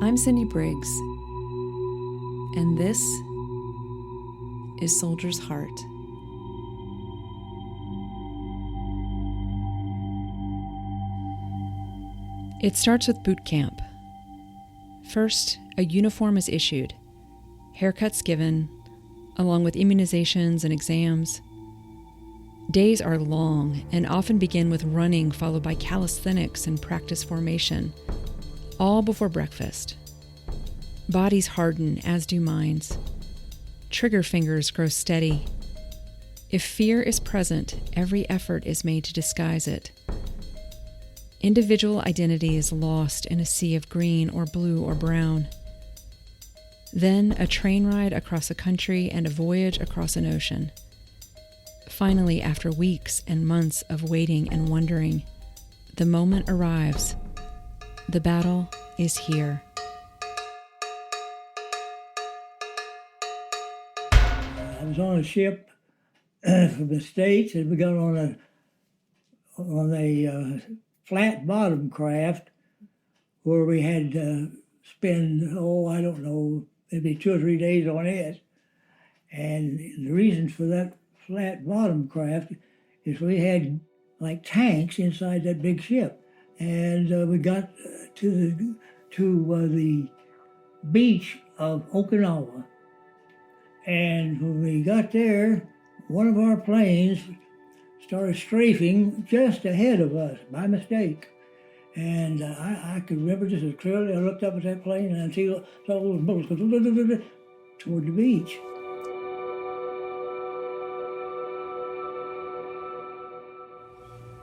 I'm Cindy Briggs, and this is Soldier's Heart. It starts with boot camp. First, a uniform is issued, haircuts given, along with immunizations and exams. Days are long and often begin with running followed by calisthenics and practice formation, all before breakfast. Bodies harden, as do minds. Trigger fingers grow steady. If fear is present, every effort is made to disguise it. Individual identity is lost in a sea of green or blue or brown. Then a train ride across a country and a voyage across an ocean. Finally, after weeks and months of waiting and wondering, the moment arrives. The battle is here. I was on a ship from the States, and we got on a flat bottom craft where we had to spend, I don't know, maybe 2 or 3 days on it. And the reason for that flat bottom craft is we had like tanks inside that big ship. And we got to the beach of Okinawa. And when we got there, one of our planes started strafing just ahead of us by mistake. And I could remember just as clearly. I looked up at that plane and I saw those bullets go toward the beach.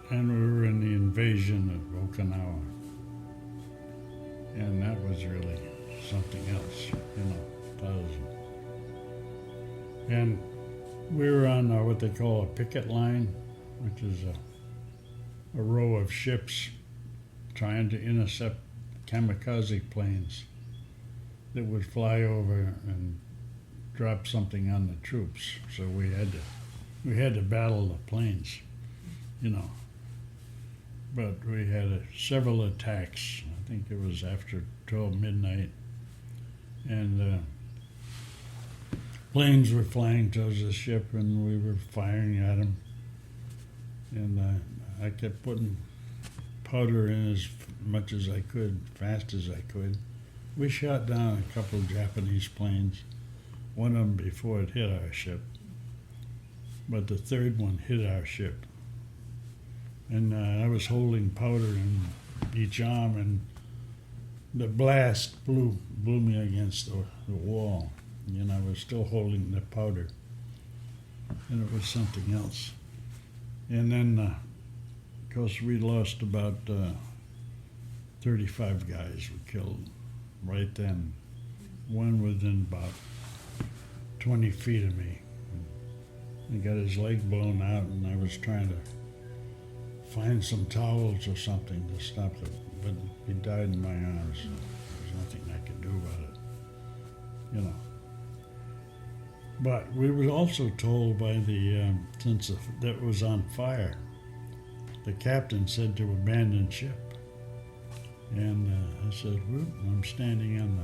And we were in the invasion of Okinawa. And that was really something else, And we were on what they call a picket line, which is a row of ships trying to intercept kamikaze planes that would fly over and drop something on the troops. So we had to battle the planes, But we had several attacks. I think it was after 12 midnight, and planes were flying towards the ship, and we were firing at them. And I kept putting powder in as much as I could, fast as I could. We shot down a couple of Japanese planes, one of them before it hit our ship, but the third one hit our ship. And I was holding powder in each arm, and the blast blew me against the wall. I was still holding the powder, and it was something else. And then, of course, we lost about 35 guys we killed right then. One within about 20 feet of me. He got his leg blown out, and I was trying to find some towels or something to stop it, but he died in my arms. There's nothing I could do about it, But we were also told by since that was on fire, the captain said to abandon ship. And I said, I'm standing on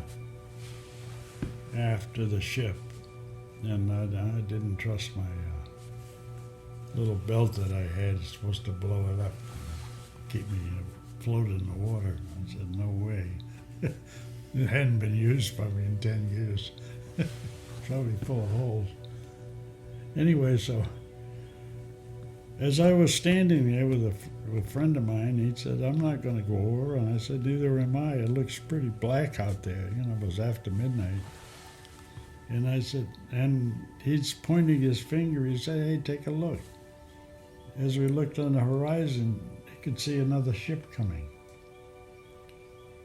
the aft of the ship, and I didn't trust my little belt that I had. It's supposed to blow it up, keep me afloat in the water. I said, no way. It hadn't been used probably in 10 years. Probably full of holes. Anyway, so as I was standing there with a friend of mine, he said, I'm not going to go over. And I said, neither am I. It looks pretty black out there. It was after midnight. And I said, and he's pointing his finger. He said, hey, take a look. As we looked on the horizon, he could see another ship coming.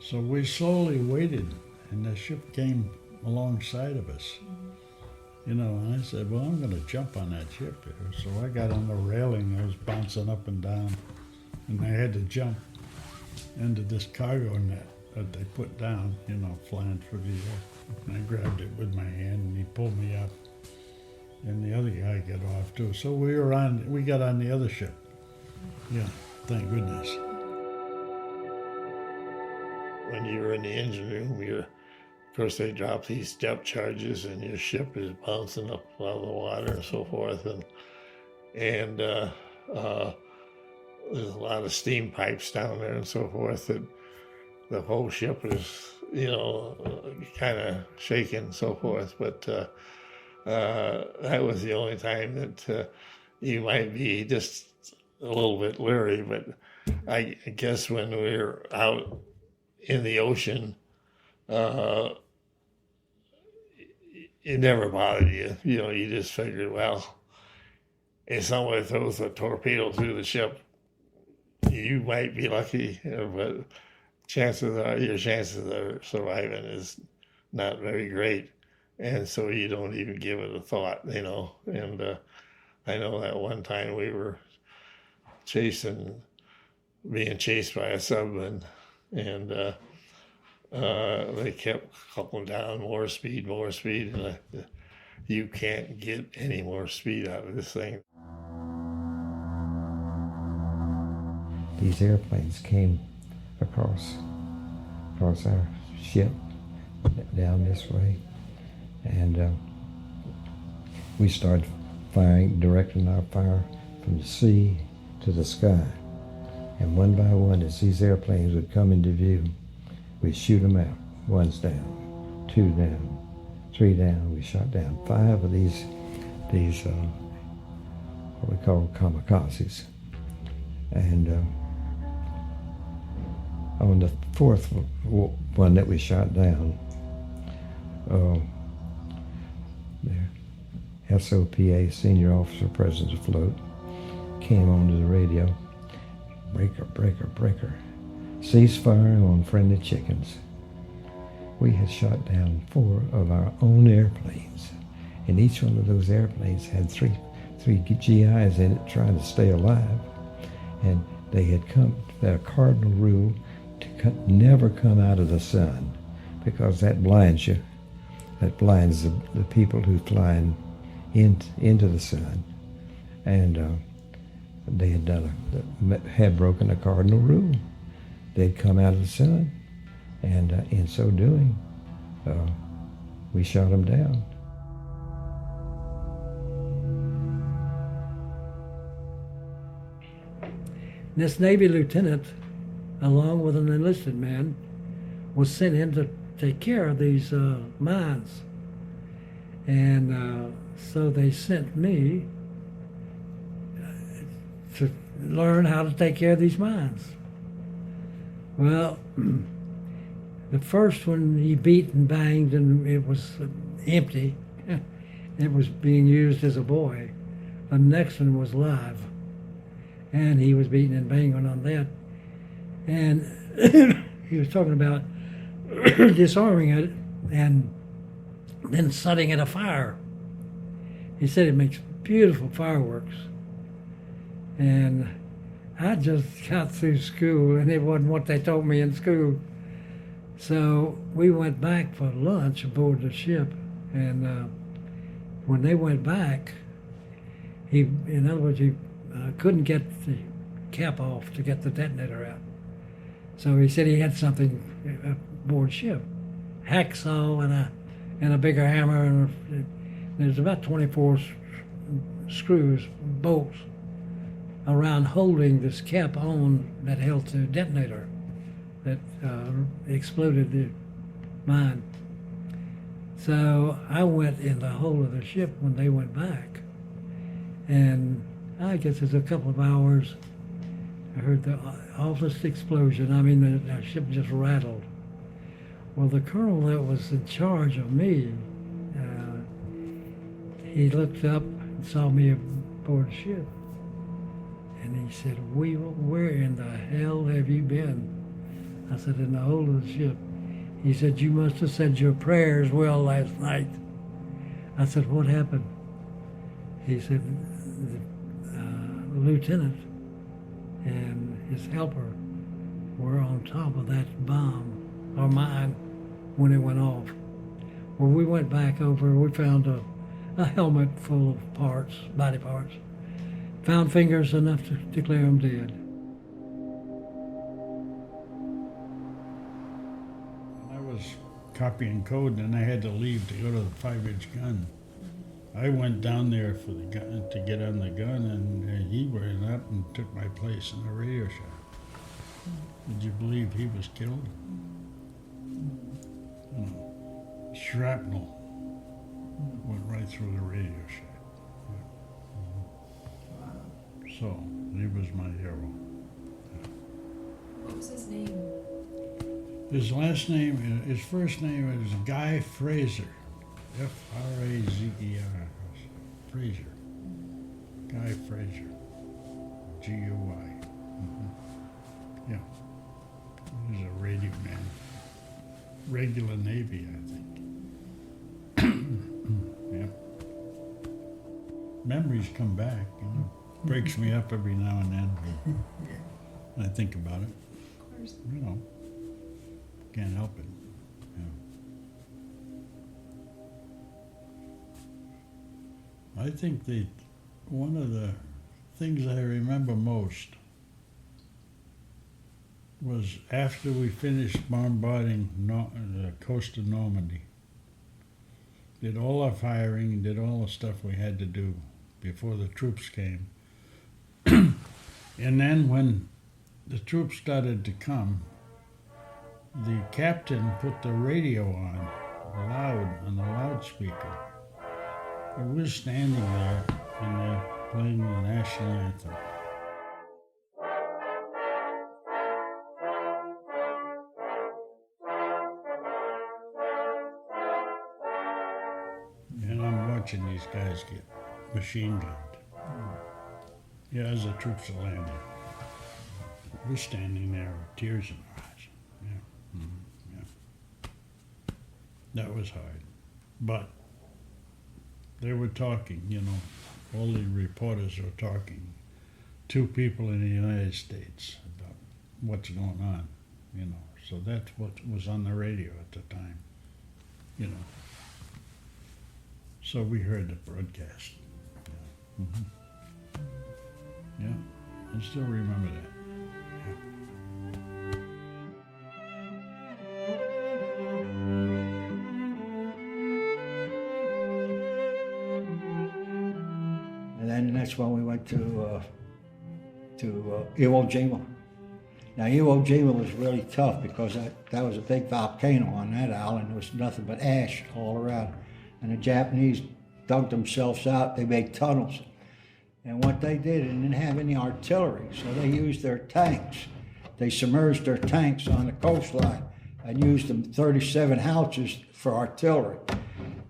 So we slowly waited, and the ship came alongside of us. And I said, well, I'm going to jump on that ship here. So I got on the railing. I was bouncing up and down, and I had to jump into this cargo net that they put down, flying through the air. And I grabbed it with my hand, and he pulled me up. And the other guy got off too. So we got on the other ship. Yeah, thank goodness. when you're in the engine room, of course, they drop these depth charges, and your ship is bouncing up out of the water and so forth, and there's a lot of steam pipes down there and so forth. That the whole ship is, kind of shaking and so forth. But that was the only time that you might be just a little bit leery. But I guess when we were out in the ocean, it never bothered you. You just figured, well, if somebody throws a torpedo through the ship, you might be lucky, but your chances of surviving is not very great, and so you don't even give it a thought, And I know that one time we were being chased by a submarine, and they kept coupling down more speed, and you can't get any more speed out of this thing. These airplanes came across our ship down this way, and we started directing our fire from the sea to the sky. And one by one, as these airplanes would come into view, we'd shoot them out. One's down, two down, three down. We shot down 5 of these what we call kamikazes. And on the 4th one that we shot down, the SOPA, Senior Officer Presence Afloat, came onto the radio, breaker, breaker, breaker, cease fire on friendly chickens. We had shot down 4 of our own airplanes, and each one of those airplanes had three GIs in it trying to stay alive, and they had a cardinal rule to never come out of the sun, because that blinds you. That blinds the people who fly into the sun. And they had broken a cardinal rule. They'd come out of the sun, and in so doing, we shot them down. This Navy lieutenant, along with an enlisted man, was sent in to take care of these mines. And so they sent me to learn how to take care of these mines. Well, the first one he beat and banged, and it was empty. It was being used as a buoy. The next one was live, and he was beating and banging on that. And he was talking about disarming it and then setting it afire. He said it makes beautiful fireworks. And I just got through school, and it wasn't what they told me in school. So we went back for lunch aboard the ship, and when they went back, he couldn't get the cap off to get the detonator out. So he said he had something aboard ship, hacksaw and a bigger hammer, and there's about 24 screws, bolts, around holding this cap on that held the detonator that exploded the mine. So I went in the hold of the ship when they went back, and I guess it's a couple of hours. I heard the awfulest explosion. I mean, the ship just rattled. Well, the colonel that was in charge of me, he looked up and saw me aboard the ship, and he said, "Weevil, where in the hell have you been?" I said, "In the hold of the ship." He said, "You must have said your prayers well last night." I said, "What happened?" He said, the lieutenant and his helper were on top of that bomb, or mine, when it went off. Well, we went back over, we found a helmet full of parts, body parts. Found fingers enough to declare them dead. copying code, and I had to leave to go to the 5-inch gun. I went down there for the gun to get on the gun, and he ran up and took my place in the radio shack. Would you believe he was killed? Shrapnel went right through the radio shack. So he was my hero. What was his name? His last name, his first name is Guy Fraser. F-R-A-Z-E-R. Fraser. Guy Fraser. G-U-Y. Yeah. He was a radio man. Regular Navy, I think. Yeah. Memories come back, you know. Breaks me up every now and then. I think about it. Of course. You know. Can't help it. Yeah. I think one of the things I remember most was after we finished bombarding the coast of Normandy. Did all our firing and did all the stuff we had to do before the troops came. And then when the troops started to come, the captain put the radio on the loudspeaker. And we're standing there and they're playing the national anthem. And I'm watching these guys get machine gunned. Yeah, as the troops are landing. We're standing there with tears in our eyes. Yeah. Mm-hmm. Yeah. That was hard. But they were talking, you know, all the reporters were talking to people in the United States about what's going on, you know. So that's what was on the radio at the time, you know. So we heard the broadcast. Yeah. Mm-hmm. Yeah, I still remember that. And then that's when we went to Iwo Jima. Now Iwo Jima was really tough because that was a big volcano on that island. There was nothing but ash all around. And the Japanese dug themselves out. They made tunnels. And what they did, they didn't have any artillery, so they used their tanks. They submerged their tanks on the coastline and used them 37 houses for artillery.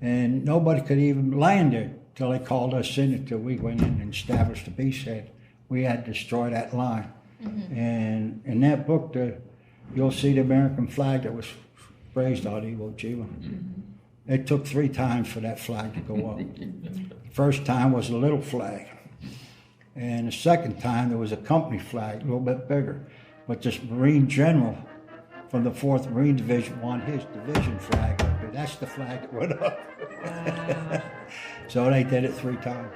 And nobody could even land there until they called us in, until we went in and established a beachhead. We had to destroy that line. Mm-hmm. And in that book, you'll see the American flag that was raised on Iwo Jima. Mm-hmm. It took 3 times for that flag to go up. The first time was a little flag. And the second time there was a company flag, a little bit bigger. But this Marine general from the 4th Marine Division wanted his division flag up there. That's the flag that went up. Wow. So they did it 3 times.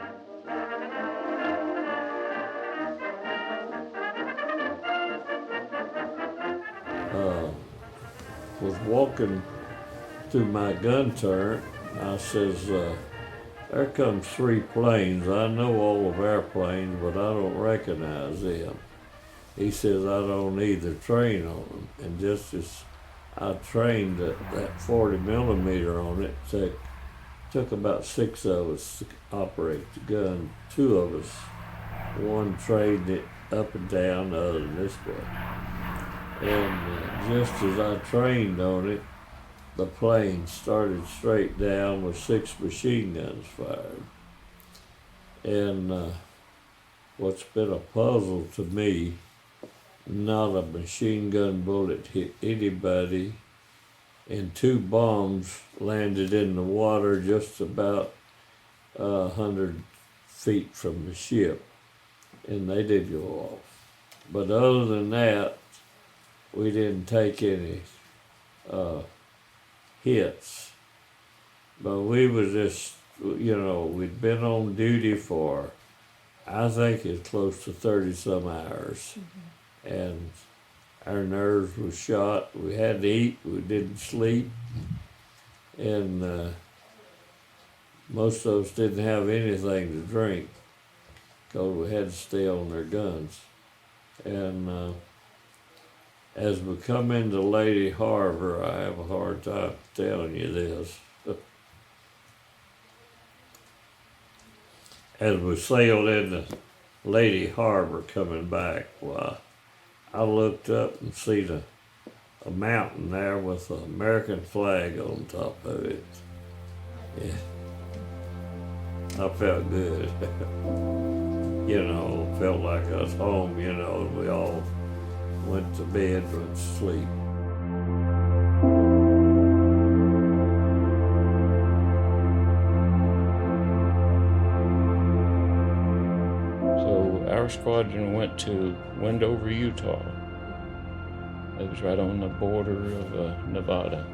Was walking to my gun turret. I says, there comes 3 planes. I know all of our planes, but I don't recognize them. He says, I don't either train on them. And just as I trained that 40 millimeter on it, took about 6 of us to operate the gun. 2 of us, one trained it up and down, the other this way. And just as I trained on it, the plane started straight down with 6 machine guns fired. And what's been a puzzle to me, not a machine gun bullet hit anybody, and 2 bombs landed in the water just about 100 feet from the ship, and they did go off. But other than that, we didn't take any hits. But we was just, we'd been on duty for, I think it's close to 30 some hours. Mm-hmm. And our nerves were shot. We had to eat, we didn't sleep. and most of us didn't have anything to drink because we had to stay on their guns. And as we come into Lady Harbor, I have a hard time telling you this. As we sailed into Lady Harbor coming back, why, I looked up and seen a mountain there with an American flag on top of it. Yeah. I felt good. You know, felt like I was home, you know, and we all went to bed and sleep. So our squadron went to Wendover, Utah. It was right on the border of Nevada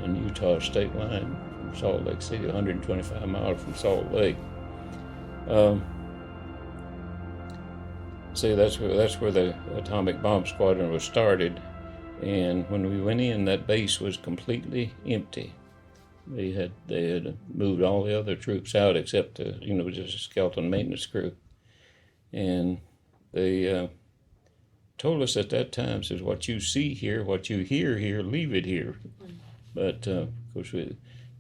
and Utah state line from Salt Lake City, 125 miles from Salt Lake. See, that's where the atomic bomb squadron was started, and when we went in, that base was completely empty. They had moved all the other troops out except just a skeleton maintenance crew, and they told us at that time, says, what you see here, what you hear here, leave it here. But of course,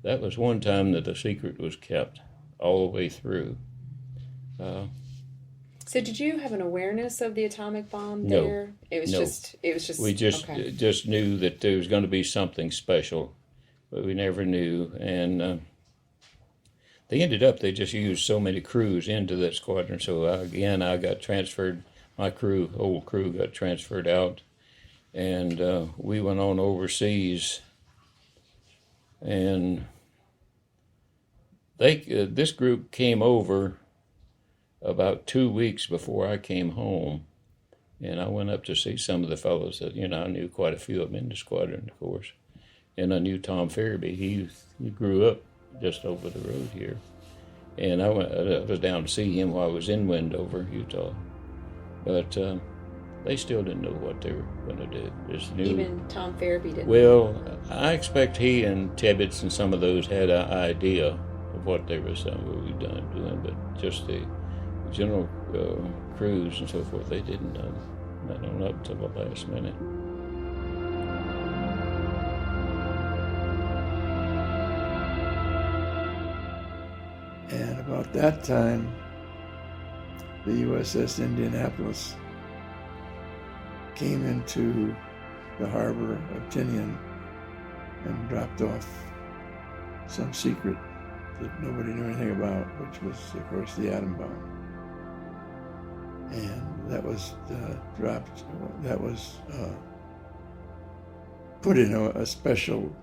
that was one time that the secret was kept all the way through. So did you have an awareness of the atomic bomb No. there? It was No. just We just knew that there was going to be something special, but we never knew. And they just used so many crews into that squadron. So I got transferred. My old crew got transferred out, and we went on overseas. And this group came over about 2 weeks before I came home, and I went up to see some of the fellows that, I knew quite a few of them in the squadron, of course. And I knew Tom Farabee. He grew up just over the road here. And I was down to see him while I was in Wendover, Utah. But they still didn't know what they were going to do. Just knew. even Tom Farabee didn't. Well, I expect he and Tibbetts and some of those had an idea of what they were doing, but just the general crews and so forth, they didn't know. Not up until the last minute. And about that time, the USS Indianapolis came into the harbor of Tinian and dropped off some secret that nobody knew anything about, which was, of course, the atom bomb. And that was dropped, that was put in a special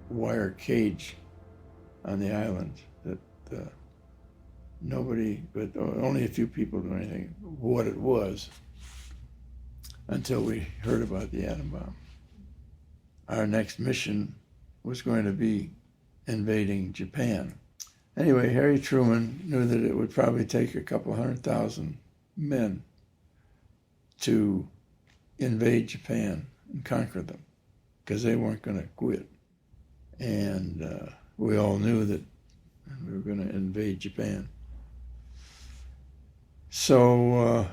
wire cage on the island that nobody, but only a few people knew anything what it was until we heard about the atom bomb. Our next mission was going to be invading Japan. Anyway, Harry Truman knew that it would probably take a couple 100,000 men to invade Japan and conquer them, because they weren't going to quit. And we all knew that we were going to invade Japan. So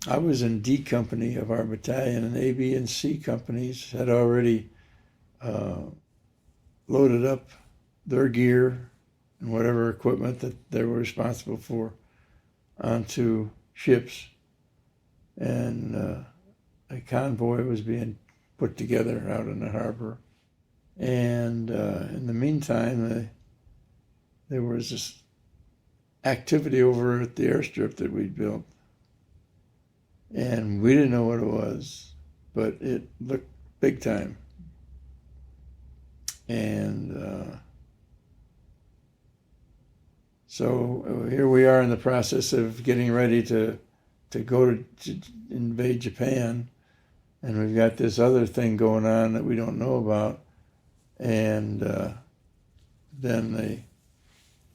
I was in D Company of our battalion, and A, B, and C companies had already loaded up their gear and whatever equipment that they were responsible for onto ships. And a convoy was being put together out in the harbor. And in the meantime, there was this activity over at the airstrip that we'd built. And we didn't know what it was, but it looked big time. And so here we are in the process of getting ready to go to invade Japan. And we've got this other thing going on that we don't know about. And then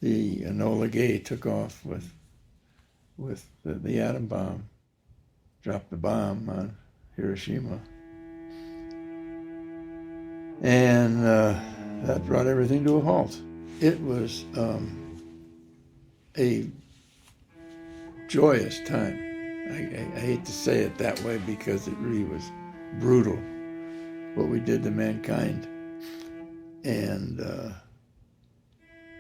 the Enola Gay took off with the atom bomb, dropped the bomb on Hiroshima. And that brought everything to a halt. It was a joyous time. I hate to say it that way because it really was brutal what we did to mankind. And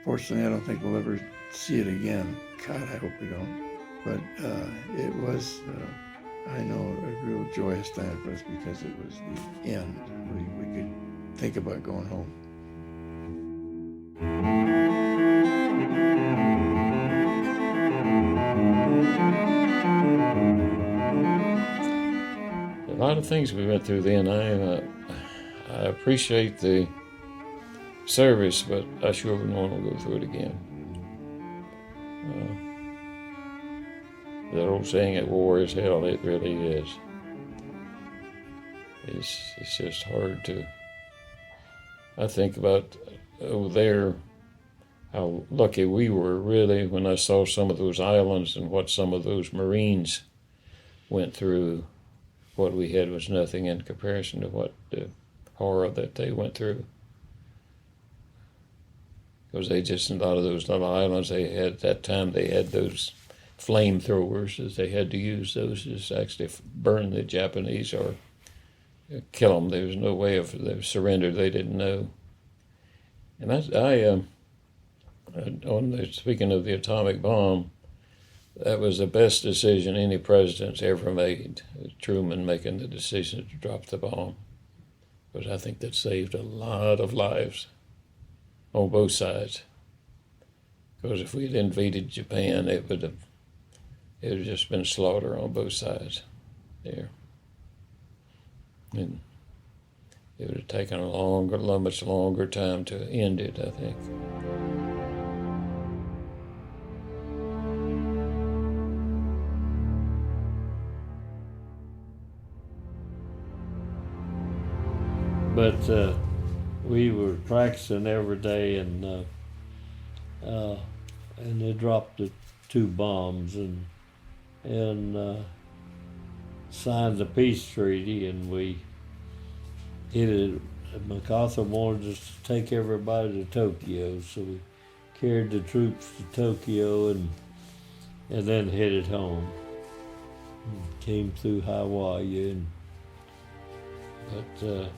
fortunately, I don't think we'll ever see it again. God, I hope we don't. But it was, I know, a real joyous time for us because it was the end. We could think about going home. A lot of things we went through then. I appreciate the service, but I sure wouldn't want to go through it again. That old saying that war is hell, it really is. It's just hard to. I think about over there, how lucky we were really when I saw some of those islands and what some of those Marines went through. What we had was nothing in comparison to what the horror that they went through. Because they just, a lot of those little islands they had at that time, they had those flamethrowers that they had to use. Those just actually burn the Japanese or kill them. There was no way of they surrendered. They didn't know. And speaking of the atomic bomb, that was the best decision any president's ever made, Truman making the decision to drop the bomb. Because I think that saved a lot of lives on both sides. Because if we'd invaded Japan, it would have just been slaughter on both sides there. And it would have taken a much longer time to end it, I think. But we were practicing every day, and they dropped the 2 bombs and signed the peace treaty, and we hit it. MacArthur wanted us to take everybody to Tokyo, so we carried the troops to Tokyo and then headed home. And came through Hawaii, but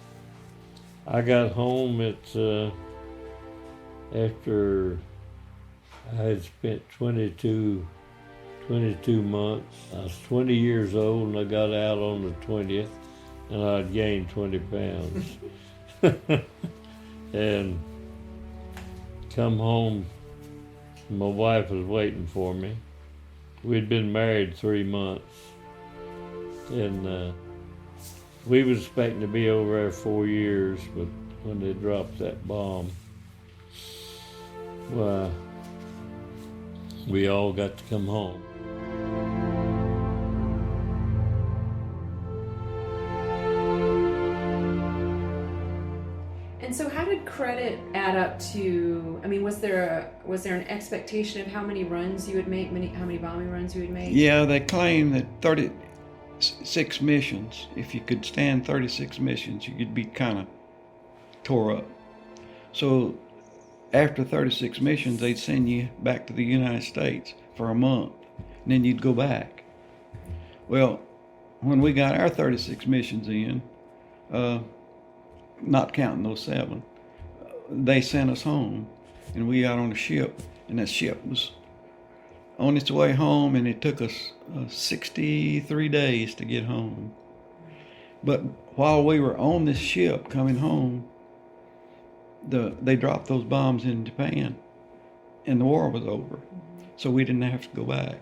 I got home after I had spent 22 months. I was 20 years old and I got out on the 20th and I'd gained 20 pounds. And come home, my wife was waiting for me. We'd been married 3 months. And we was expecting to be over there 4 years, but when they dropped that bomb, well, we all got to come home. And so how did credit add up to, I mean, was there an expectation of how many runs you would make, how many bombing runs you would make? Yeah, they claim that 36 missions, if you could stand 36 missions, you could be kind of tore up. So after 36 missions, they'd send you back to the United States for a month, and then you'd go back. Well, when we got our 36 missions in, not counting those 7, they sent us home, and we got on a ship, and that ship was on its way home, and it took us 63 days to get home. But while we were on this ship coming home, they dropped those bombs in Japan, and the war was over, so we didn't have to go back.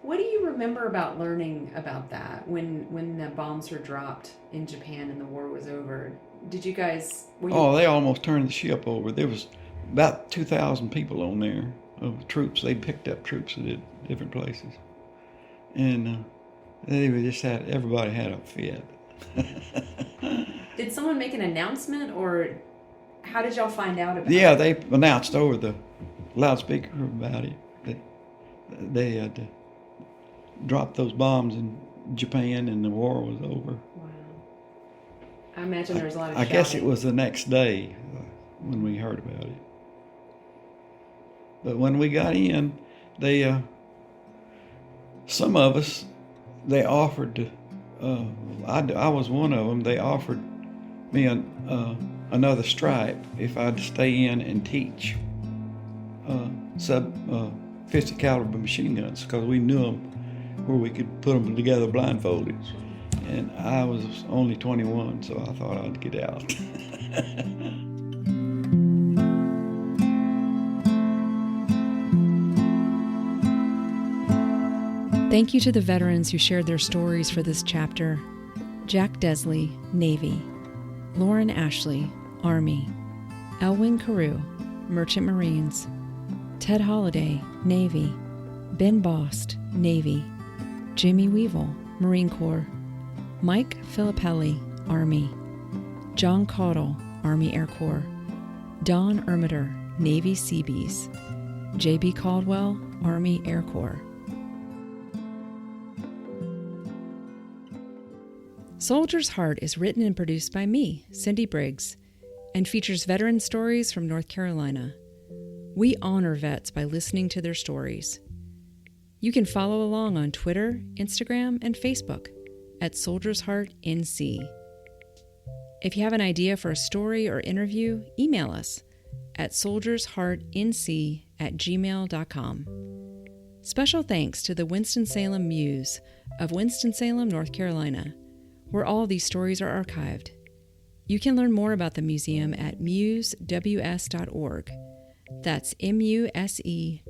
What do you remember about learning about that when the bombs were dropped in Japan and the war was over? Did you guys? They almost turned the ship over. There was about 2,000 people on there of troops. They picked up troops at different places, and everybody had a fit. Did someone make an announcement, or how did y'all find out about it? Yeah, they announced over the loudspeaker about it that they had dropped those bombs in Japan and the war was over. Wow. I imagine there was a lot of I guess it shouting. was the next day when we heard about it. But when we got in, they, some of us, they offered to, I was one of them, they offered me another stripe if I'd stay in and teach sub 50 caliber machine guns, because we knew them where we could put them together blindfolded. And I was only 21, so I thought I'd get out. Thank you to the veterans who shared their stories for this chapter. Jack Desley, Navy. Lauren Ashley, Army. Elwyn Carew, Merchant Marines. Ted Holliday, Navy. Ben Bost, Navy. Jimmy Weevil, Marine Corps. Mike Filippelli, Army. John Caudle, Army Air Corps. Don Ermiter, Navy Seabees. J.B. Caldwell, Army Air Corps. Soldier's Heart is written and produced by me, Cindy Briggs, and features veteran stories from North Carolina. We honor vets by listening to their stories. You can follow along on Twitter, Instagram, and Facebook at Soldier's Heart NC. If you have an idea for a story or interview, email us at soldiersheartnc@gmail.com. Special thanks to the Winston-Salem Muse of Winston-Salem, North Carolina, where all these stories are archived. You can learn more about the museum at musews.org. That's musews.org.